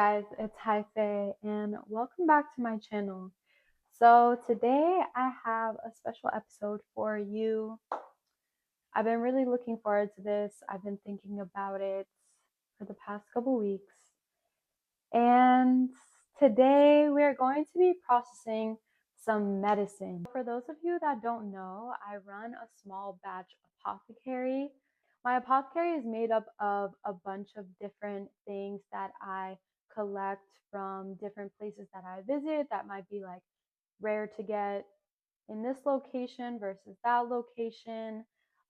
guys, it's Hyphae and welcome back to my channel. So today I have a special episode for you. I've been really looking forward to this. I've been thinking about it for the past couple weeks. And today we're going to be processing some medicine. For those of you that don't know, I run a small batch apothecary. My apothecary is made up of a bunch of different things that I collect from different places that I visit that might be like rare to get in this location versus that location.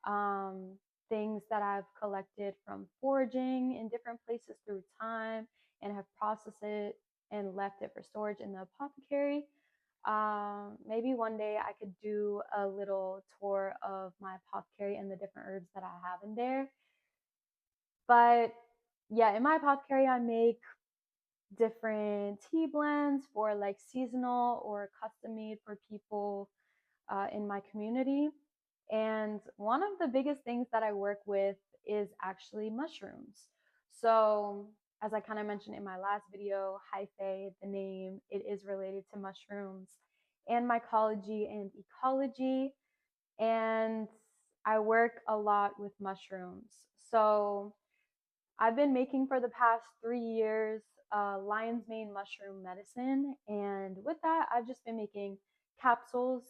Um, Things that I've collected from foraging in different places through time and have processed it and left it for storage in the apothecary. Maybe one day I could do a little tour of my apothecary and the different herbs that I have in there. But yeah, in my apothecary, I make different tea blends for like seasonal or custom made for people in my community. And one of the biggest things that I work with is actually mushrooms. So, as I kind of mentioned in my last video, Hyphae, the name, it is related to mushrooms and mycology and ecology. And I work a lot with mushrooms. So, I've been making for the past 3 years lion's mane mushroom medicine. And with that, I've just been making capsules.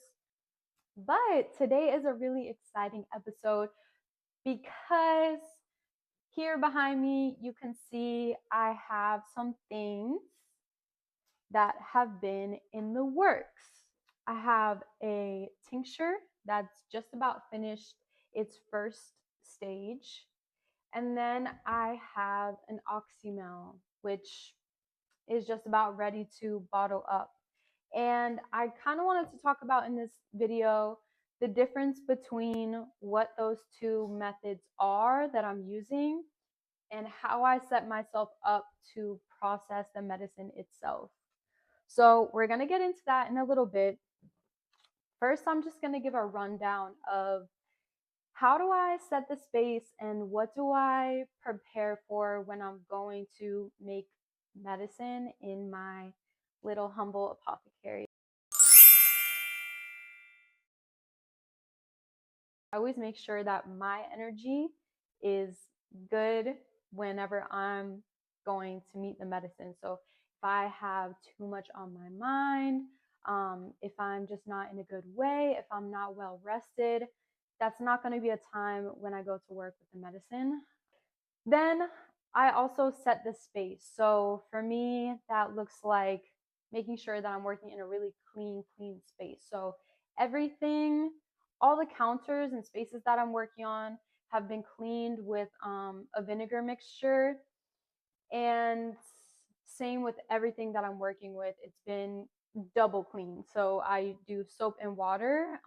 But today is a really exciting episode because here behind me, you can see I have some things that have been in the works. I have a tincture that's just about finished its first stage. And then I have an oxymel, which is just about ready to bottle up. And I kind of wanted to talk about in this video the difference between what those two methods are that I'm using and how I set myself up to process the medicine itself. So we're going to get into that in a little bit. First, I'm just going to give a rundown of how do I set the space and what do I prepare for when I'm going to make medicine in my little humble apothecary. I always make sure that my energy is good whenever I'm going to meet the medicine. So if I have too much on my mind, if I'm just not in a good way, if I'm not well rested, that's not going to be a time when I go to work with the medicine. Then I also set the space. So for me, that looks like making sure that I'm working in a really clean space. So everything, all the counters and spaces that I'm working on have been cleaned with a vinegar mixture. And same with everything that I'm working with, it's been double clean. So I do soap and water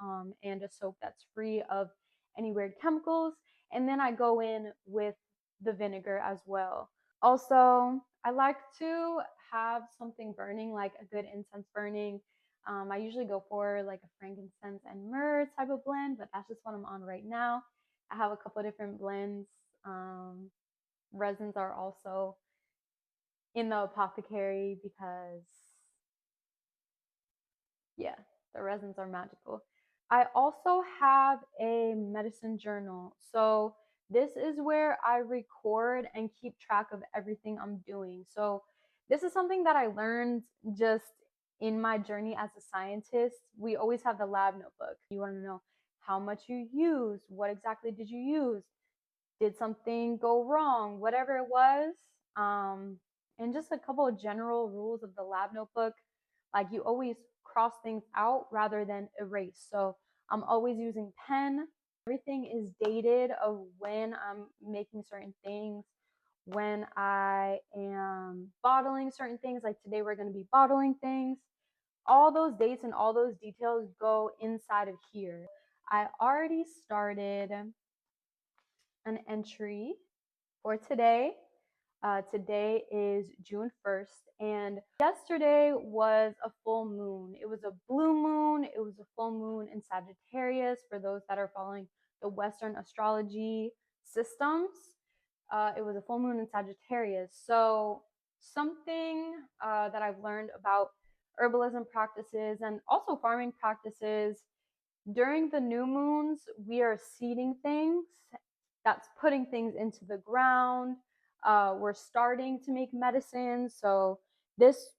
and a soap that's free of any weird chemicals. And then I go in with the vinegar as well. Also, I like to have something burning, like a good incense burning. I usually go for like a frankincense and myrrh type of blend, but that's just what I'm on right now. I have a couple of different blends. Resins are also in the apothecary because, yeah, the resins are magical. I also have a medicine journal. So this is where I record and keep track of everything I'm doing. So this is something that I learned just in my journey as a scientist. We always have the lab notebook. You want to know how much you use, what exactly did you use, did something go wrong, whatever it was. And just a couple of general rules of the lab notebook. Like you always cross things out rather than erase. So I'm always using pen. Everything is dated of when I'm making certain things, when I am bottling certain things. Like today we're going to be bottling things. All those dates and all those details go inside of here. I already started an entry for today. Today is June 1st, and yesterday was a full moon. It was a blue moon, it was a full moon in Sagittarius for those that are following the Western astrology systems. It was a full moon in Sagittarius. So something that I've learned about herbalism practices and also farming practices. During the new moons, we are seeding things. That's putting things into the ground. We're starting to make medicine. So this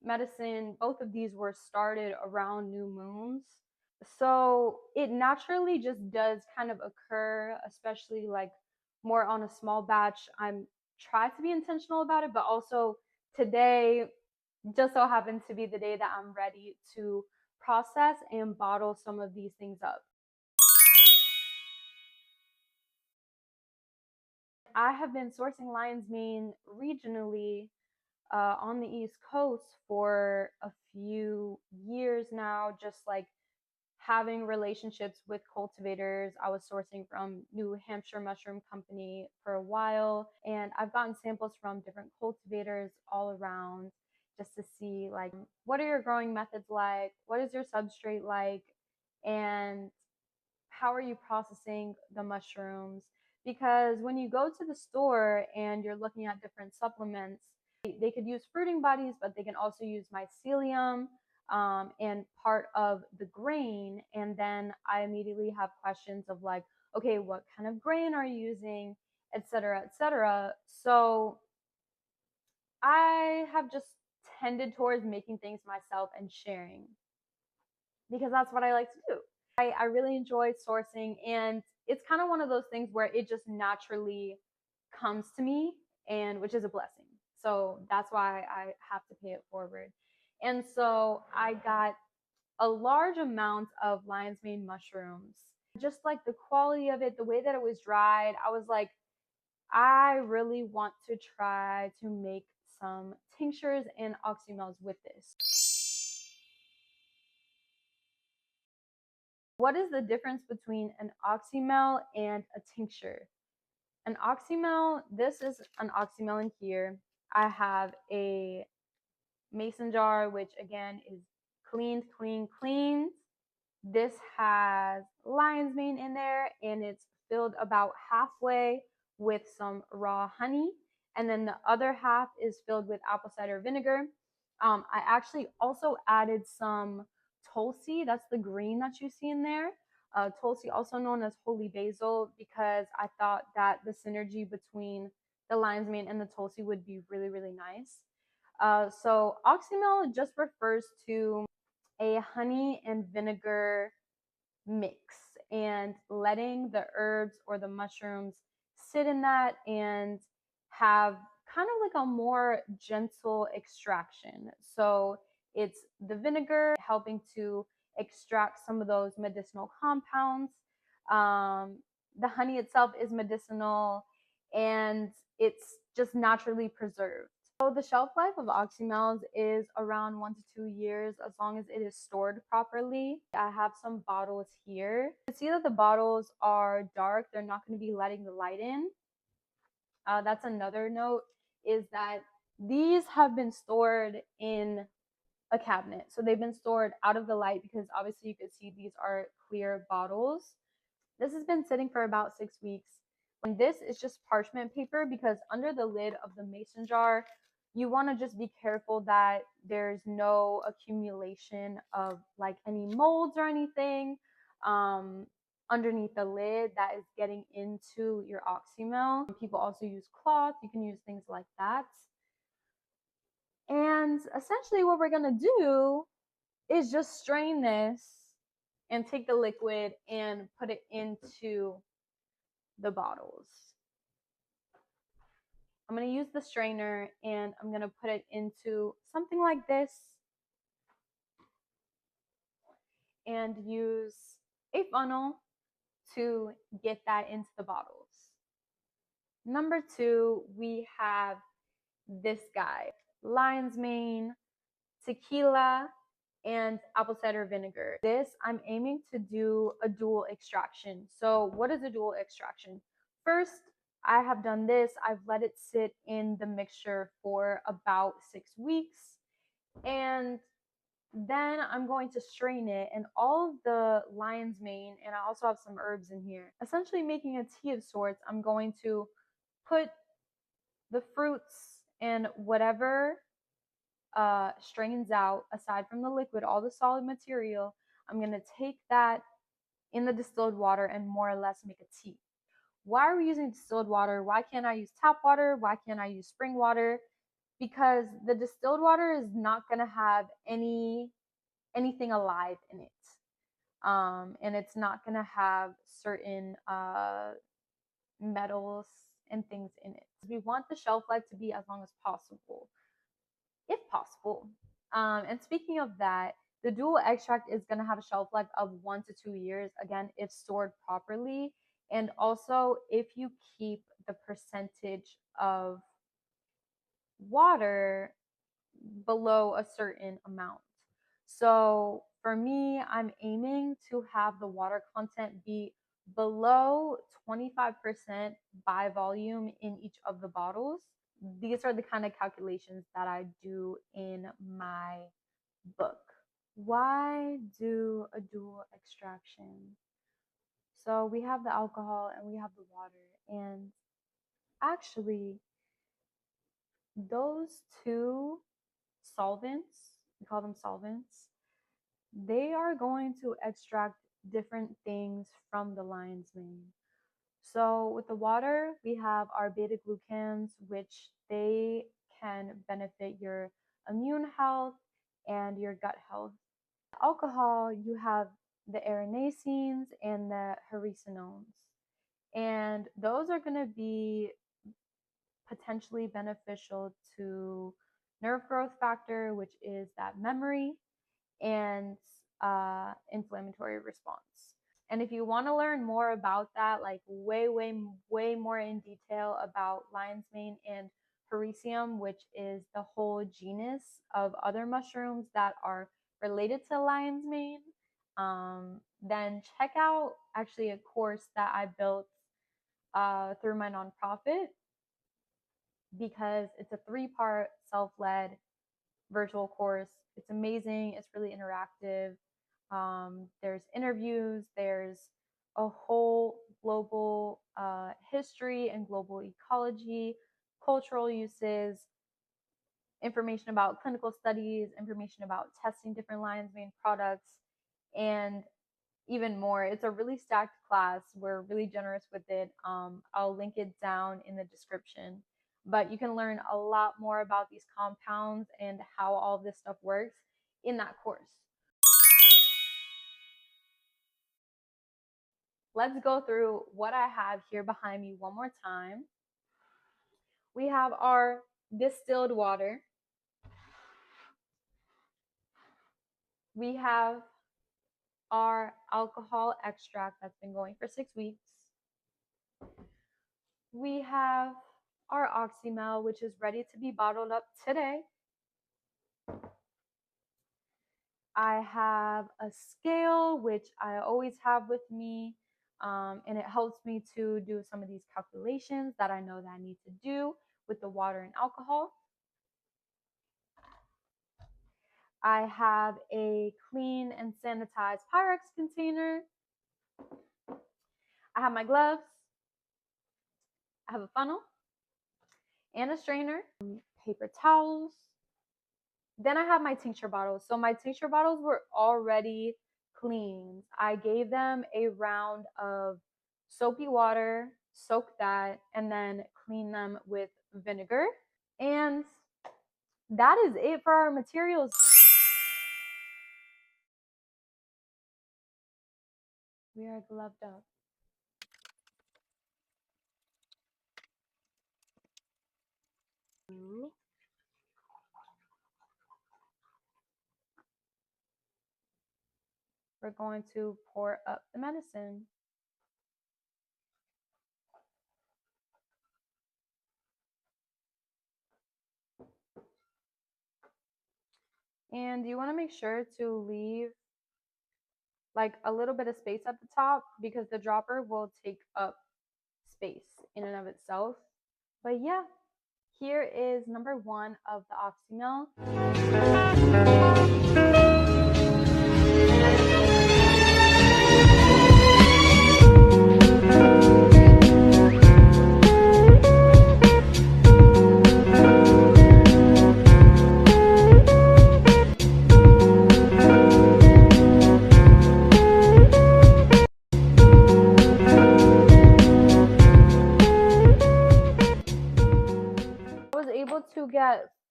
medicine, both of these were started around new moons. So it naturally just does kind of occur, especially like more on a small batch. I'm try to be intentional about it, but also today just so happens to be the day that I'm ready to process and bottle some of these things up. I have been sourcing lion's mane regionally on the East Coast for a few years now, just like having relationships with cultivators. I was sourcing from New Hampshire Mushroom Company for a while, and I've gotten samples from different cultivators all around just to see like what are your growing methods like, what is your substrate like, and how are you processing the mushrooms? Because when you go to the store and you're looking at different supplements, they could use fruiting bodies, but they can also use mycelium and part of the grain. And then I immediately have questions of like, okay, what kind of grain are you using, et cetera, et cetera. So I have just tended towards making things myself and sharing because that's what I like to do. I really enjoy sourcing, and it's kind of one of those things where it just naturally comes to me, and which is a blessing. So that's why I have to pay it forward. And so I got a large amount of lion's mane mushrooms. Just like the quality of it, the way that it was dried, I was like, I really want to try to make some tinctures and oxymels with this. What is the difference between an oxymel and a tincture? An oxymel, this is an oxymel in here. I have a mason jar, which again is cleaned, cleaned. This has lion's mane in there, and it's filled about halfway with some raw honey. And then the other half is filled with apple cider vinegar. I actually also added some tulsi. That's the green that you see in there. Tulsi, also known as holy basil, because I thought that the synergy between the lion's mane and the tulsi would be really, really nice. So oxymel just refers to a honey and vinegar mix and letting the herbs or the mushrooms sit in that and have kind of like a more gentle extraction. So it's the vinegar helping to extract some of those medicinal compounds. The honey itself is medicinal and it's just naturally preserved. So the shelf life of oxymels is around 1 to 2 years as long as it is stored properly. I have some bottles here. You can see that the bottles are dark. They're not going to be letting the light in. That's another note, is that these have been stored in a cabinet. So they've been stored out of the light because obviously you can see these are clear bottles. This has been sitting for about 6 weeks. And this is just parchment paper because under the lid of the mason jar, you want to just be careful that there's no accumulation of like any molds or anything underneath the lid that is getting into your oxymel. People also use cloth. You can use things like that. And essentially what we're going to do is just strain this and take the liquid and put it into the bottles. I'm going to use the strainer and I'm going to put it into something like this and use a funnel to get that into the bottles. Number 2, we have this guy, lion's mane, tequila, and apple cider vinegar. This, I'm aiming to do a dual extraction. So what is a dual extraction? First, I have done this. I've let it sit in the mixture for about 6 weeks. And then I'm going to strain it and all of the lion's mane, and I also have some herbs in here. Essentially making a tea of sorts. I'm going to put the fruits And whatever strains out, aside from the liquid, all the solid material, I'm going to take that in the distilled water and more or less make a tea. Why are we using distilled water? Why can't I use tap water? Why can't I use spring water? Because the distilled water is not going to have anything alive in it. And it's not going to have certain metals and things in it. We want the shelf life to be as long as possible, if possible. And speaking of that, the dual extract is going to have a shelf life of 1 to 2 years, again, if stored properly. And also, if you keep the percentage of water below a certain amount. So for me, I'm aiming to have the water content be below 25% by volume in each of the bottles. These are the kind of calculations that I do in my book. Why do a dual extraction? So we have the alcohol and we have the water, and actually those two solvents, we call them solvents, they are going to extract different things from the lion's mane. So with the water, we have our beta glucans, which they can benefit your immune health and your gut health. Alcohol, you have the arenacenes and the hericenones, and those are going to be potentially beneficial to nerve growth factor, which is that memory and inflammatory response. And if you want to learn more about that, like way more in detail about lion's mane and hericium, which is the whole genus of other mushrooms that are related to lion's mane, then check out actually a course that I built through my nonprofit, because it's a 3-part self-led virtual course. It's amazing. It's really interactive. There's interviews. There's a whole global history and global ecology, cultural uses, information about clinical studies, information about testing different lion's mane products, and even more. It's a really stacked class. We're really generous with it. I'll link it down in the description. But you can learn a lot more about these compounds and how all of this stuff works in that course. Let's go through what I have here behind me one more time. We have our distilled water. We have our alcohol extract that's been going for 6 weeks. We have our oxymel, which is ready to be bottled up today. I have a scale, which I always have with me, and it helps me to do some of these calculations that I know that I need to do with the water and alcohol. I have a clean and sanitized Pyrex container. I have my gloves. I have a funnel and a strainer, paper towels. Then I have my tincture bottles. So my tincture bottles were already cleaned. I gave them a round of soapy water, soak that, and then clean them with vinegar. And that is it for our materials. We are gloved up. We're going to pour up the medicine. And you want to make sure to leave like a little bit of space at the top, because the dropper will take up space in and of itself. But yeah, here is number 1 of the oxymel.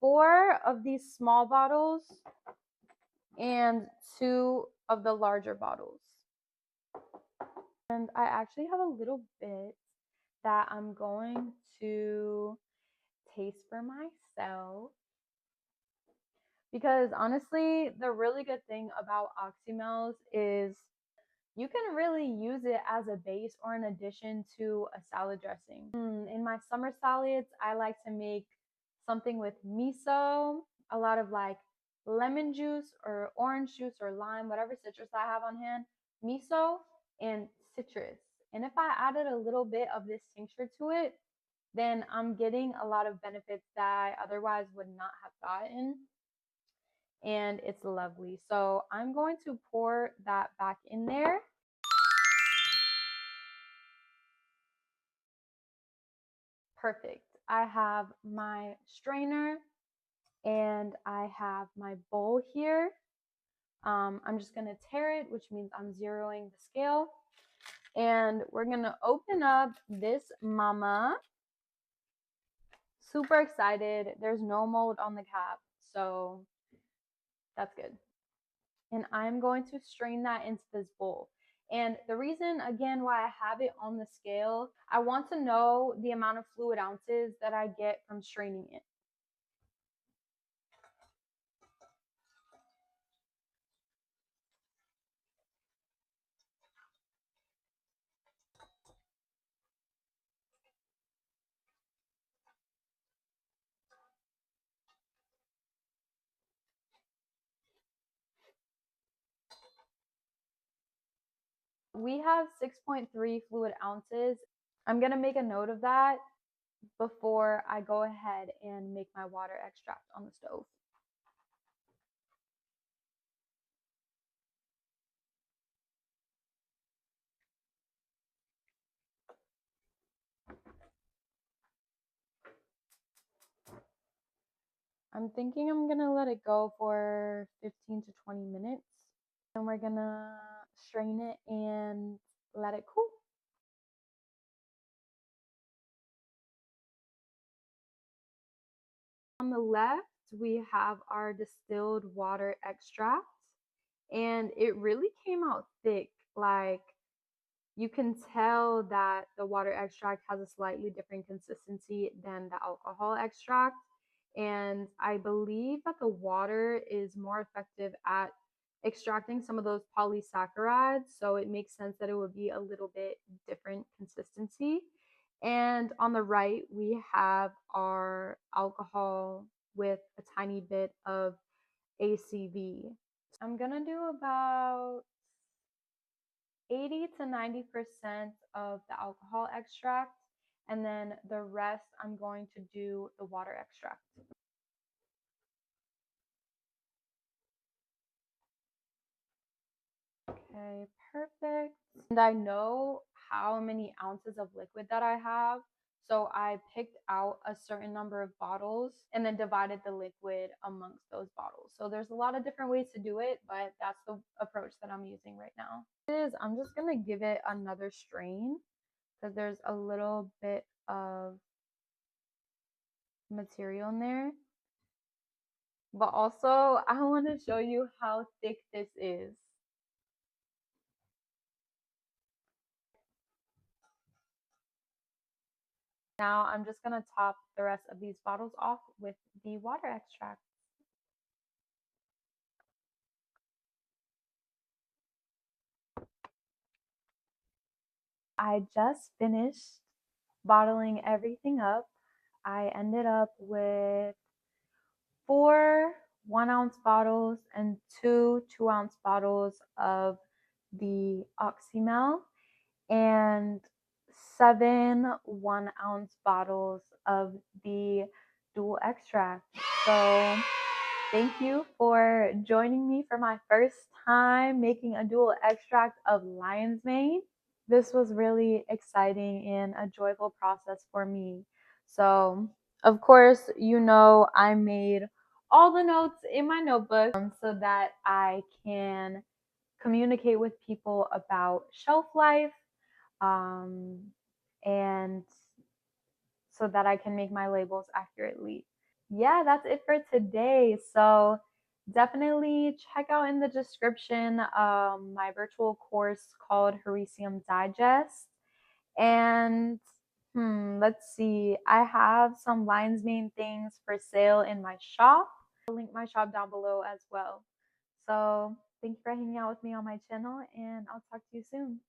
4 of these small bottles and 2 of the larger bottles. And I actually have a little bit that I'm going to taste for myself. Because honestly, the really good thing about oxymels is you can really use it as a base or an addition to a salad dressing. In my summer salads, I like to make something with miso, a lot of like lemon juice or orange juice or lime, whatever citrus I have on hand, miso and citrus. And if I added a little bit of this tincture to it, then I'm getting a lot of benefits that I otherwise would not have gotten. And it's lovely. So I'm going to pour that back in there. Perfect. I have my strainer and I have my bowl here. I'm just gonna tare it, which means I'm zeroing the scale. And we're gonna open up this mama. Super excited. There's no mold on the cap, so that's good. And I'm going to strain that into this bowl. And the reason, again, why I have it on the scale, I want to know the amount of fluid ounces that I get from straining it. We have 6.3 fluid ounces. I'm going to make a note of that before I go ahead and make my water extract on the stove. I'm thinking I'm going to let it go for 15 to 20 minutes. And we're going to strain it and let it cool. On the left, we have our distilled water extract, and it really came out thick. Like, you can tell that the water extract has a slightly different consistency than the alcohol extract. And I believe that the water is more effective at extracting some of those polysaccharides. So it makes sense that it would be a little bit different consistency. And on the right, we have our alcohol with a tiny bit of ACV. I'm going to do about 80 to 90% of the alcohol extract, and then the rest I'm going to do the water extract. Okay, perfect. And I know how many ounces of liquid that I have, so I picked out a certain number of bottles and then divided the liquid amongst those bottles. So there's a lot of different ways to do it, but that's the approach that I'm using right now. I'm just gonna give it another strain because there's a little bit of material in there. But also, I want to show you how thick this is. Now I'm just going to top the rest of these bottles off with the water extract. I just finished bottling everything up. I ended up with 4 1-ounce bottles and 2 2-ounce bottles of the oxymel and 7 1-ounce bottles of the dual extract. So thank you for joining me for my first time making a dual extract of lion's mane. This was really exciting and a joyful process for me. So, of course, I made all the notes in my notebook so that I can communicate with people about shelf life, and so that I can make my labels accurately. yeah, that's it for today. So definitely check out in the description my virtual course called Hericium Digest. And let's see, I have some lion's mane things for sale in my shop. I'll link my shop down below as well. So thank you for hanging out with me on my channel, and I'll talk to you soon.